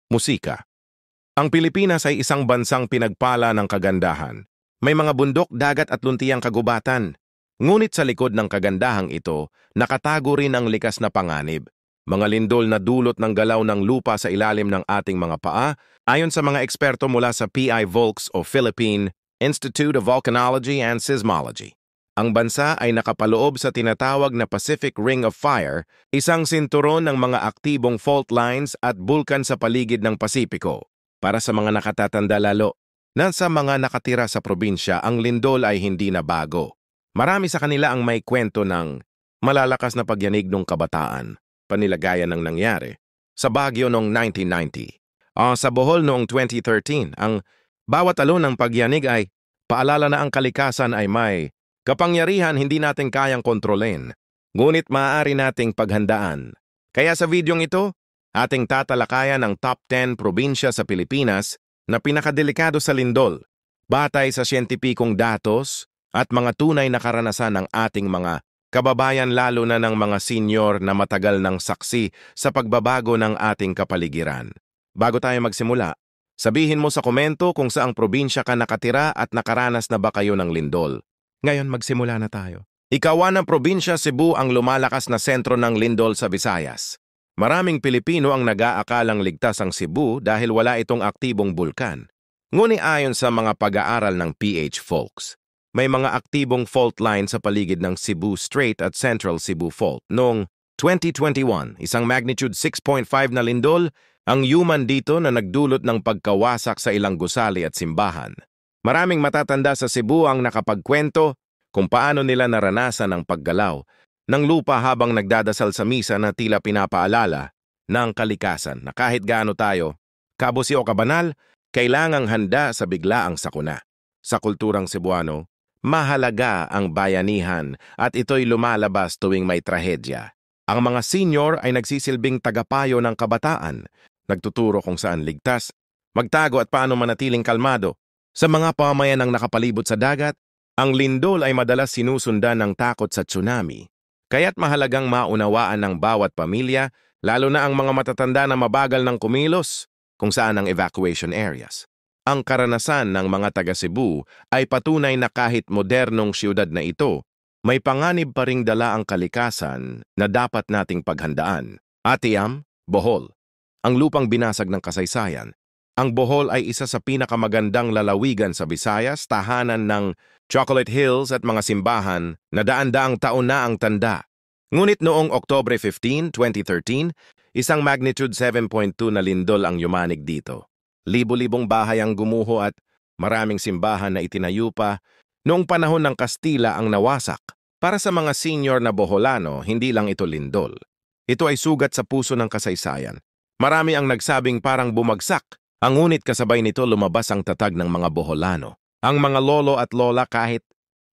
Musika. Ang Pilipinas ay isang bansang pinagpala ng kagandahan. May mga bundok, dagat at luntiyang kagubatan. Ngunit sa likod ng kagandahang ito, nakatago rin ang likas na panganib. Mga lindol na dulot ng galaw ng lupa sa ilalim ng ating mga paa, ayon sa mga eksperto mula sa PI-Volcs o Philippine Institute of Volcanology and Seismology. Ang bansa ay nakapaloob sa tinatawag na Pacific Ring of Fire, isang sinturon ng mga aktibong fault lines at bulkan sa paligid ng Pasipiko. Para sa mga nakatatanda lalo, nasa mga nakatira sa probinsya, ang lindol ay hindi na bago. Marami sa kanila ang may kwento ng malalakas na pagyanig ng kabataan, panilagayan ng nangyari sa Baguio noong 1990. Sa Bohol noong 2013, ang bawat alon ng pagyanig ay paalala na ang kalikasan ay may kapangyarihan hindi natin kayang kontrolin, ngunit maaari nating paghandaan. Kaya sa videong ito, ating tatalakayan ang top 10 probinsya sa Pilipinas na pinakadelikado sa lindol, batay sa siyentipikong datos at mga tunay na karanasan ng ating mga kababayan, lalo na ng mga senior na matagal ng saksi sa pagbabago ng ating kapaligiran. Bago tayo magsimula, sabihin mo sa komento kung saang probinsya ka nakatira at nakaranas na ba kayo ng lindol. Ngayon magsimula na tayo. Ikawan ng probinsya Cebu ang lumalakas na sentro ng lindol sa Visayas. Maraming Pilipino ang nag-aakalang ligtas ang Cebu dahil wala itong aktibong bulkan. Ngunit ayon sa mga pag-aaral ng PH-Volcs, may mga aktibong fault line sa paligid ng Cebu Strait at Central Cebu Fault. Noong 2021, isang magnitude 6.5 na lindol ang yuman dito na nagdulot ng pagkawasak sa ilang gusali at simbahan. Maraming matatanda sa Cebu ang nakapagkwento kung paano nila naranasan ang paggalaw ng lupa habang nagdadasal sa misa na tila pinapaalala ng kalikasan na kahit gaano tayo kabusi o kabanal, kailangang handa sa biglaang sakuna. Sa kulturang Cebuano, mahalaga ang bayanihan at ito'y lumalabas tuwing may trahedya. Ang mga senior ay nagsisilbing tagapayo ng kabataan, nagtuturo kung saan ligtas, magtago at paano manatiling kalmado. Sa mga pamayanang nakapalibot sa dagat, ang lindol ay madalas sinusundan ng takot sa tsunami. Kaya't mahalagang maunawaan ng bawat pamilya, lalo na ang mga matatanda na mabagal ng kumilos, kung saan ang evacuation areas. Ang karanasan ng mga taga Cebu ay patunay na kahit modernong siyudad na ito, may panganib pa ring dala ang kalikasan na dapat nating paghandaan. Atiam, Bohol. Ang lupang binasag ng kasaysayan. Ang Bohol ay isa sa pinakamagandang lalawigan sa Visayas, tahanan ng Chocolate Hills at mga simbahan na daan-daang taon na ang tanda. Ngunit noong Oktubre 15, 2013, isang magnitude 7.2 na lindol ang yumanig dito. Libo-libong bahay ang gumuho at maraming simbahan na itinayo pa. Noong panahon ng Kastila ang nawasak. Para sa mga senior na Boholano, hindi lang ito lindol. Ito ay sugat sa puso ng kasaysayan. Marami ang nagsabing parang bumagsak. Ang ngunit kasabay nito lumabas ang tatag ng mga Boholano. Ang mga lolo at lola kahit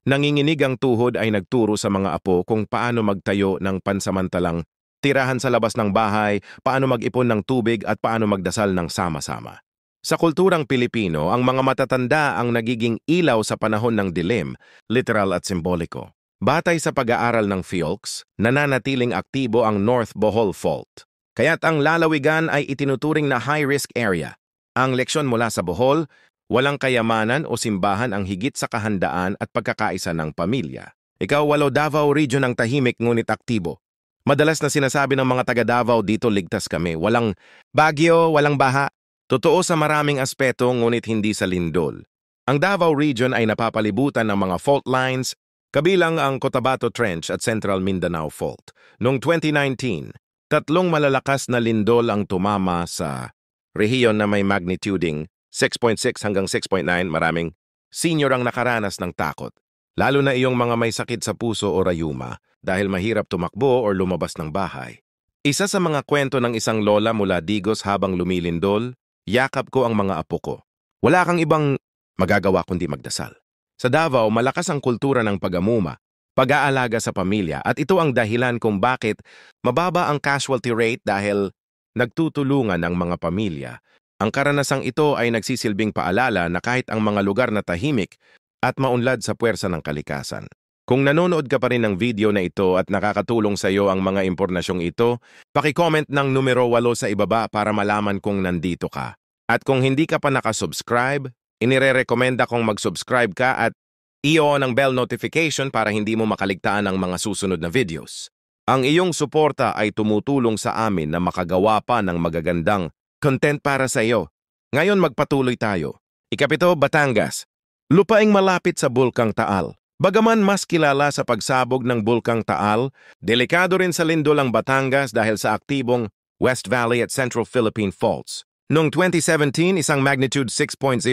nanginginig ang tuhod ay nagturo sa mga apo kung paano magtayo ng pansamantalang tirahan sa labas ng bahay, paano mag-ipon ng tubig at paano magdasal ng sama-sama. Sa kulturang Pilipino, ang mga matatanda ang nagiging ilaw sa panahon ng dilim, literal at simboliko. Batay sa pag-aaral ng PHIOLCS, nananatiling aktibo ang North Bohol Fault. Kaya't ang lalawigan ay itinuturing na high-risk area. Ang leksyon mula sa Bohol, walang kayamanan o simbahan ang higit sa kahandaan at pagkakaisa ng pamilya. Ikaw, Walo Davao Region ang tahimik ngunit aktibo. Madalas na sinasabi ng mga taga Davao, dito ligtas kami. Walang bagyo, walang baha. Totoo sa maraming aspeto ngunit hindi sa lindol. Ang Davao Region ay napapalibutan ng mga fault lines, kabilang ang Cotabato Trench at Central Mindanao Fault. Noong 2019, 3 malalakas na lindol ang tumama sa rehiyon na may magnituding 6.6 hanggang 6.9, maraming senior ang nakaranas ng takot. Lalo na iyong mga may sakit sa puso o rayuma dahil mahirap tumakbo o lumabas ng bahay. Isa sa mga kwento ng isang lola mula Digos habang lumilindol, yakap ko ang mga apo ko. Wala kang ibang magagawa kundi magdasal. Sa Davao, malakas ang kultura ng pag-amuma, pag-aalaga sa pamilya at ito ang dahilan kung bakit mababa ang casualty rate dahil nagtutulungan ang mga pamilya. Ang karanasang ito ay nagsisilbing paalala na kahit ang mga lugar na tahimik at maunlad sa puwersa ng kalikasan, Kung nanonood ka pa rin ng video na ito at nakakatulong sa iyo ang mga impormasyong ito, paki-comment ng numero 8 sa ibaba para malaman kung nandito ka. At kung hindi ka pa nakasubscribe, inirerekomenda kong mag-subscribe ka at i-on ang bell notification para hindi mo makaligtaan ang mga susunod na videos. Ang iyong suporta ay tumutulong sa amin na makagawa pa ng magagandang content para sa iyo. Ngayon magpatuloy tayo. Ikapito, Batangas. Lupaing malapit sa Bulkang Taal. Bagaman mas kilala sa pagsabog ng Bulkang Taal, delikado rin sa lindol ang Batangas dahil sa aktibong West Valley at Central Philippine Faults. Noong 2017, isang magnitude 6.0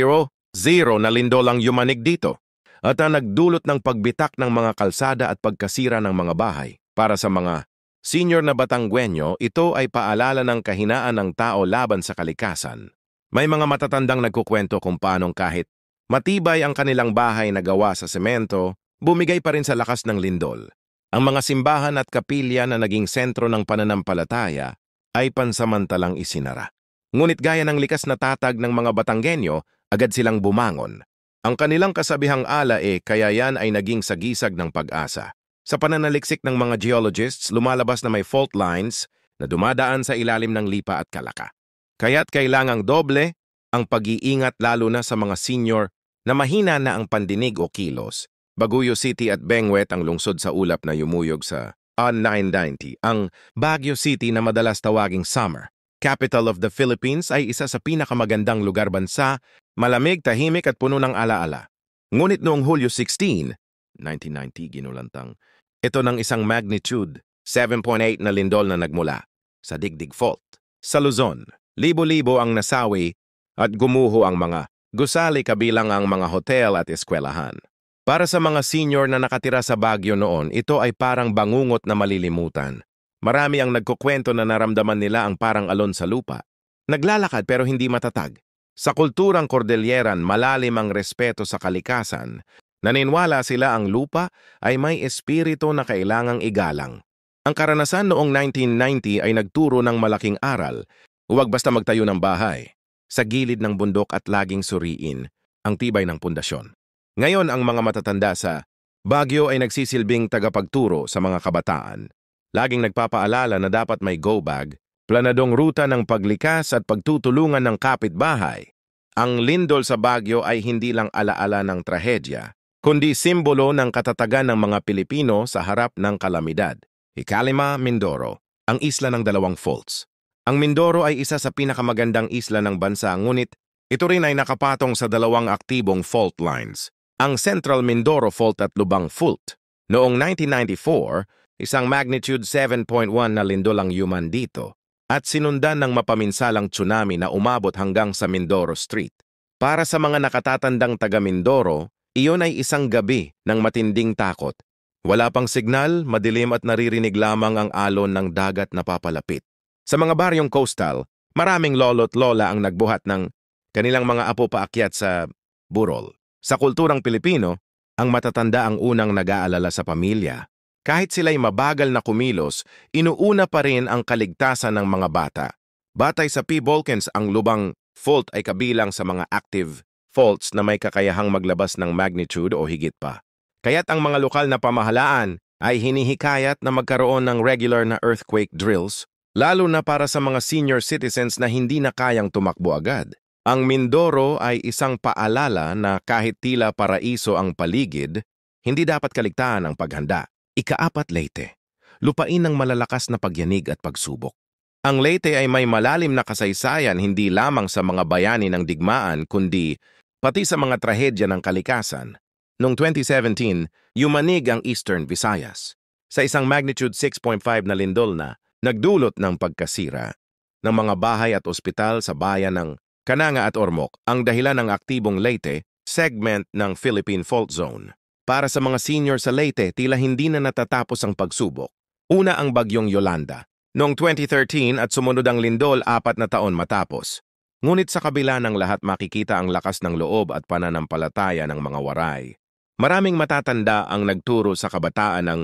na lindol ang yumanig dito at nagdulot ng pagbitak ng mga kalsada at pagkasira ng mga bahay. Para sa mga senior na Batangguenyo, ito ay paalala ng kahinaan ng tao laban sa kalikasan. May mga matatandang nagkukwento kung paanong kahit matibay ang kanilang bahay na gawa sa semento, bumigay pa rin sa lakas ng lindol. Ang mga simbahan at kapilya na naging sentro ng pananampalataya ay pansamantalang isinara. Ngunit gaya ng likas na tatag ng mga Batanggenyo, agad silang bumangon. Ang kanilang kasabihang ala kaya yan ay naging sagisag ng pag-asa. Sa pananaliksik ng mga geologists, lumalabas na may fault lines na dumadaan sa ilalim ng lipa at kalaka. Kaya't kailangang doble ang pag-iingat lalo na sa mga senior na mahina na ang pandinig o kilos. Baguio City at Benguet ang lungsod sa ulap na yumuyog sa 990. Ang Baguio City na madalas tawaging summer capital of the Philippines ay isa sa pinakamagandang lugar bansa, malamig, tahimik at puno ng alaala. Ngunit noong Hulyo 16, 1990 ginulantang, ito ng isang magnitude 7.8 na lindol na nagmula sa Digdig Fault. Sa Luzon, libo-libo ang nasawi at gumuho ang mga gusali kabilang ang mga hotel at eskwelahan. Para sa mga senior na nakatira sa Baguio noon, ito ay parang bangungot na malilimutan. Marami ang nagkukwento na naramdaman nila ang parang alon sa lupa. Naglalakad pero hindi matatag. Sa kulturang Cordilleran, malalim ang respeto sa kalikasan. Naniniwala sila ang lupa ay may espiritu na kailangang igalang. Ang karanasan noong 1990 ay nagturo ng malaking aral. Huwag basta magtayo ng bahay sa gilid ng bundok at laging suriin ang tibay ng pundasyon. Ngayon, ang mga matatanda sa Baguio ay nagsisilbing tagapagturo sa mga kabataan. Laging nagpapaalala na dapat may go bag, planadong ruta ng paglikas at pagtutulungan ng kapitbahay. Ang lindol sa Baguio ay hindi lang alaala ng trahedya, kundi simbolo ng katatagan ng mga Pilipino sa harap ng kalamidad. Ikalima, Mindoro, ang isla ng dalawang faults. Ang Mindoro ay isa sa pinakamagandang isla ng bansa, ngunit ito rin ay nakapatong sa dalawang aktibong fault lines, ang Central Mindoro Fault at Lubang Fault. Noong 1994, isang magnitude 7.1 na lindol ang yuman dito at sinundan ng mapaminsalang tsunami na umabot hanggang sa Mindoro Street. Para sa mga nakatatandang taga Mindoro, iyon ay isang gabi ng matinding takot. Wala pang signal, madilim at naririnig lamang ang alon ng dagat na papalapit. Sa mga baryong coastal, maraming lolo't lola ang nagbuhat ng kanilang mga apo paakyat sa burol. Sa kulturang Pilipino, ang matatanda ang unang nag-aalala sa pamilya. Kahit sila'y mabagal na kumilos, inuuna pa rin ang kaligtasan ng mga bata. Batay sa P. Volcans, ang Lubang Fault ay kabilang sa mga active faults na may kakayahang maglabas ng magnitude o higit pa. Kaya't ang mga lokal na pamahalaan ay hinihikayat na magkaroon ng regular na earthquake drills, lalo na para sa mga senior citizens na hindi na kayang tumakbo agad. Ang Mindoro ay isang paalala na kahit tila paraiso ang paligid, hindi dapat kaligtaan ang paghanda. Ika-4, Leyte. Lupain ng malalakas na pagyanig at pagsubok. Ang Leyte ay may malalim na kasaysayan hindi lamang sa mga bayani ng digmaan kundi pati sa mga trahedya ng kalikasan. Noong 2017, yumanig ang Eastern Visayas sa isang magnitude 6.5 na lindol na nagdulot ng pagkasira ng mga bahay at ospital sa bayan ng Cananga at Ormoc, ang dahilan ng aktibong Leyte, segment ng Philippine Fault Zone. Para sa mga senior sa Leyte, tila hindi na natatapos ang pagsubok. Una ang bagyong Yolanda. Noong 2013 at sumunod ang lindol 4 na taon matapos. Ngunit sa kabila ng lahat makikita ang lakas ng loob at pananampalataya ng mga waray. Maraming matatanda ang nagturo sa kabataan ng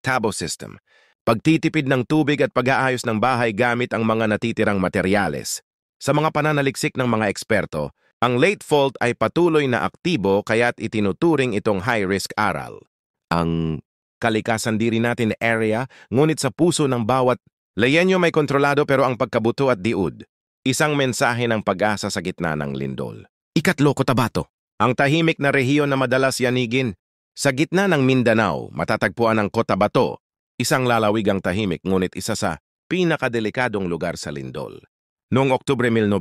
Tabo System, pagtitipid ng tubig at pag-aayos ng bahay gamit ang mga natitirang materyales. Sa mga pananaliksik ng mga eksperto, ang late fault ay patuloy na aktibo kaya't itinuturing itong high-risk aral. Ang kalikasan diri natin area, ngunit sa puso ng bawat leyenyo may kontrolado pero ang pagkabuto at diud. Isang mensahe ng pag-asa sa gitna ng lindol. Ikatlo, Cotabato. Ang tahimik na rehiyon na madalas yanigin. Sa gitna ng Mindanao, matatagpuan ang Cotabato, isang lalawigang tahimik ngunit isa sa pinakadelikadong lugar sa lindol. Noong Oktubre 19,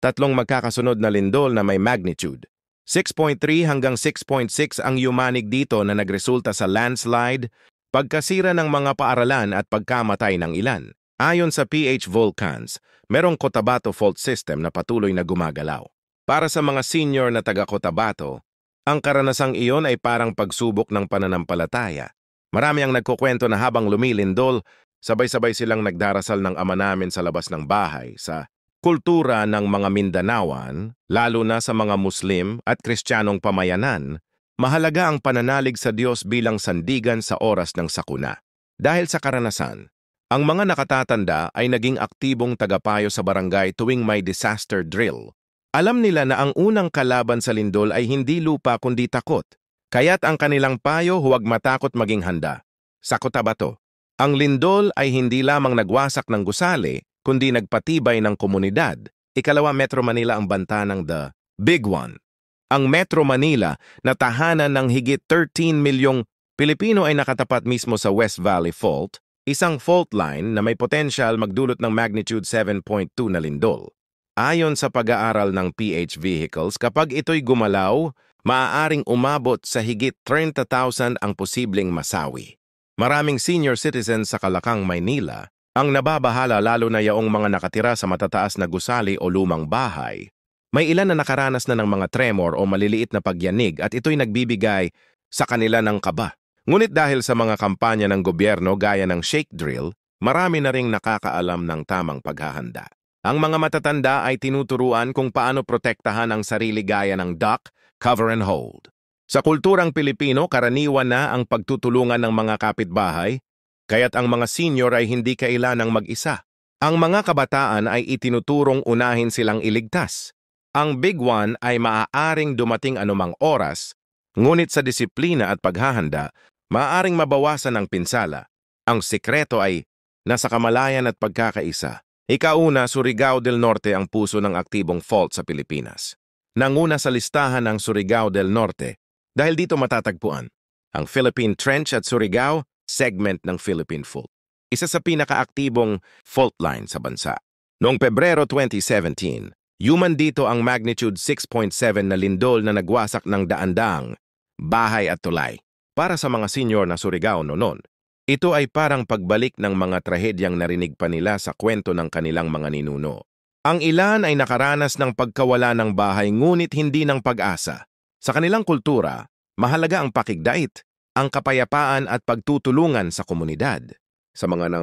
tatlong magkakasunod na lindol na may magnitude 6.3 hanggang 6.6 ang yumanig dito na nagresulta sa landslide, pagkasira ng mga paaralan at pagkamatay ng ilan. Ayon sa PH Volcans, merong Cotabato Fault System na patuloy na gumagalaw. Para sa mga senior na taga-Cotabato, ang karanasang iyon ay parang pagsubok ng pananampalataya. Marami ang nagkukwento na habang lumilindol, sabay-sabay silang nagdarasal ng Ama Namin sa labas ng bahay. Sa kultura ng mga Mindanaoan, lalo na sa mga Muslim at Kristiyanong pamayanan, mahalaga ang pananalig sa Diyos bilang sandigan sa oras ng sakuna. Dahil sa karanasan, ang mga nakatatanda ay naging aktibong tagapayo sa barangay tuwing may disaster drill. Alam nila na ang unang kalaban sa lindol ay hindi lupa kundi takot. Kaya't ang kanilang payo, huwag matakot maging handa. Sa Cotabato, ang lindol ay hindi lamang nagwasak ng gusali, kundi nagpatibay ng komunidad. Ikalawa, Metro Manila ang banta ng The Big One. Ang Metro Manila na tahanan ng higit 13 milyong Pilipino ay nakatapat mismo sa West Valley Fault, isang fault line na may potensyal magdulot ng magnitude 7.2 na lindol. Ayon sa pag-aaral ng PH Vehicles, kapag ito'y gumalaw, maaaring umabot sa higit 30,000 ang posibleng masawi. Maraming senior citizens sa Calacang, Maynila ang nababahala lalo na yaong mga nakatira sa matataas na gusali o lumang bahay. May ilan na nakaranas na ng mga tremor o maliliit na pagyanig at ito'y nagbibigay sa kanila ng kaba. Ngunit dahil sa mga kampanya ng gobyerno gaya ng shake drill, marami na ring nakakaalam ng tamang paghahanda. Ang mga matatanda ay tinuturuan kung paano protektahan ang sarili gaya ng duck, cover and hold. Sa kulturang Pilipino, karaniwan na ang pagtutulungan ng mga kapitbahay, kaya't ang mga senior ay hindi kailanang mag-isa. Ang mga kabataan ay itinuturong unahin silang iligtas. Ang Big One ay maaaring dumating anumang oras, ngunit sa disiplina at paghahanda, maaaring mabawasan ang pinsala. Ang sikreto ay nasa kamalayan at pagkakaisa. Ikauna, Surigao del Norte ang puso ng aktibong fault sa Pilipinas. Nanguna sa listahan ng Surigao del Norte dahil dito matatagpuan ang Philippine Trench at Surigao segment ng Philippine Fault. Isa sa pinakaaktibong fault line sa bansa. Noong Pebrero 2017, yuman dito ang magnitude 6.7 na lindol na nagwasak ng daan-daang bahay at tulay. Para sa mga senior na Surigao noon, ito ay parang pagbalik ng mga trahedyang narinig pa nila sa kwento ng kanilang mga ninuno. Ang ilan ay nakaranas ng pagkawala ng bahay ngunit hindi ng pag-asa. Sa kanilang kultura, mahalaga ang pakigdait, ang kapayapaan at pagtutulungan sa komunidad. Sa mga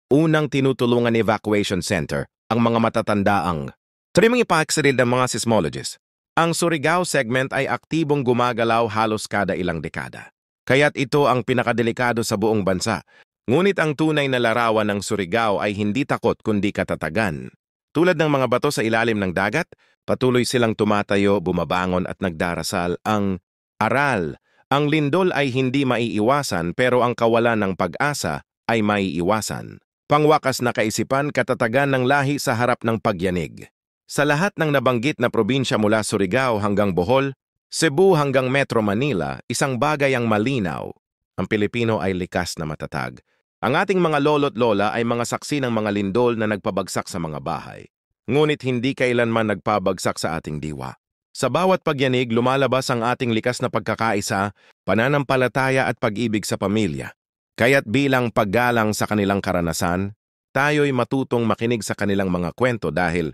unang tinutulungan evacuation center, ang mga matatandaang triming ipaaksarin ng mga seismologists. Ang Surigao segment ay aktibong gumagalaw halos kada ilang dekada. Kaya't ito ang pinakadelikado sa buong bansa. Ngunit ang tunay na larawan ng Surigao ay hindi takot kundi katatagan. Tulad ng mga bato sa ilalim ng dagat, patuloy silang tumatayo, bumabangon at nagdarasal. Ang aral, ang lindol ay hindi maiiwasan pero ang kawalan ng pag-asa ay maiiwasan. Pangwakas na kaisipan, katatagan ng lahi sa harap ng pagyanig. Sa lahat ng nabanggit na probinsya mula Surigao hanggang Bohol, Cebu hanggang Metro Manila, isang bagay ang malinaw. Ang Pilipino ay likas na matatag. Ang ating mga lolo't lola ay mga saksi ng mga lindol na nagpabagsak sa mga bahay. Ngunit hindi kailanman nagpabagsak sa ating diwa. Sa bawat pagyanig, lumalabas ang ating likas na pagkakaisa, pananampalataya at pag-ibig sa pamilya. Kaya't bilang paggalang sa kanilang karanasan, tayo'y matutong makinig sa kanilang mga kwento dahil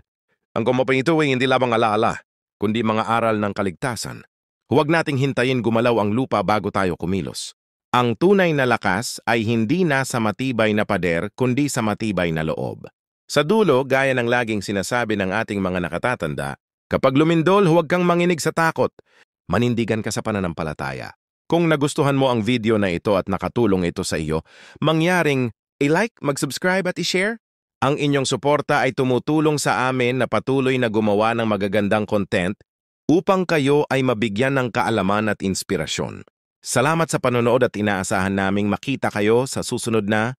ang kumapang ito ay hindi lamang alaala, kundi mga aral ng kaligtasan. Huwag nating hintayin gumalaw ang lupa bago tayo kumilos. Ang tunay na lakas ay hindi nasa matibay na pader kundi sa matibay na loob. Sa dulo, gaya ng laging sinasabi ng ating mga nakatatanda, kapag lumindol, huwag kang manginig sa takot. Manindigan ka sa pananampalataya. Kung nagustuhan mo ang video na ito at nakatulong ito sa iyo, mangyaring i-like, mag-subscribe at i-share. Ang inyong suporta ay tumutulong sa amin na patuloy na gumawa ng magagandang content upang kayo ay mabigyan ng kaalaman at inspirasyon. Salamat sa panonood at inaasahan naming makita kayo sa susunod na